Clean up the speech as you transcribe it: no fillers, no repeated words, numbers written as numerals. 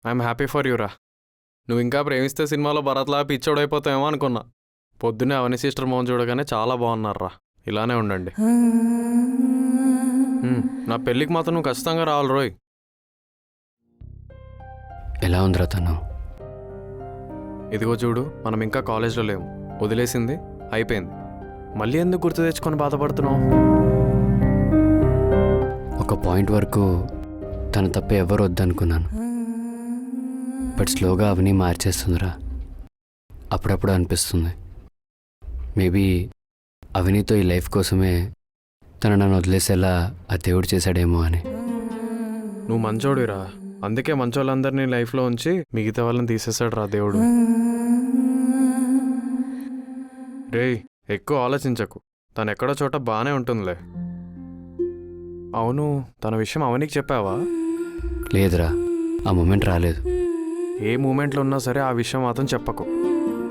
I'm happy for యూరా. నువ్వు ఇంకా ప్రేమిస్తే సినిమాలో భరత్లా పిచ్చోడైపోతావేమో అనుకున్నా. పొద్దున్నే అవని సిస్టర్ మోహన్ చూడగానే చాలా బాగున్నారా. ఇలానే ఉండండి. నా పెళ్ళికి మాత్రం నువ్వు ఖచ్చితంగా రావాలి రోయ్. ఎలా ఉందిరా తను? ఇదిగో చూడు, మనం ఇంకా కాలేజ్లో లేము. వదిలేసింది అయిపోయింది. మళ్ళీ ఎందుకు గుర్తు తెచ్చుకొని బాధపడుతున్నావు? ఒక పాయింట్ వరకు తన తప్ప ఎవరు వద్దనుకున్నాను. బట్ స్లోగా అవని మార్చేస్తుందిరా. అప్పుడప్పుడు అనిపిస్తుంది మేబీ అవనితో ఈ లైఫ్ కోసమే తను నన్ను వదిలేసేలా ఆ దేవుడు చేశాడేమో అని. నువ్వు మంచోడిరా, అందుకే మంచోళ్ళందరినీ లైఫ్లో ఉంచి మిగతా వాళ్ళని తీసేశాడు రా దేవుడు. రేయ్, ఎక్కువ ఆలోచించకు. తను ఎక్కడో చోట బాగానే ఉంటుందిలే. అవును, తన విషయం అవనికి చెప్పావా? లేదురా, ఆ మూమెంట్ రాలేదు. ఏ మూమెంట్లో ఉన్నా సరే ఆ విషయం మాత్రం చెప్పకు.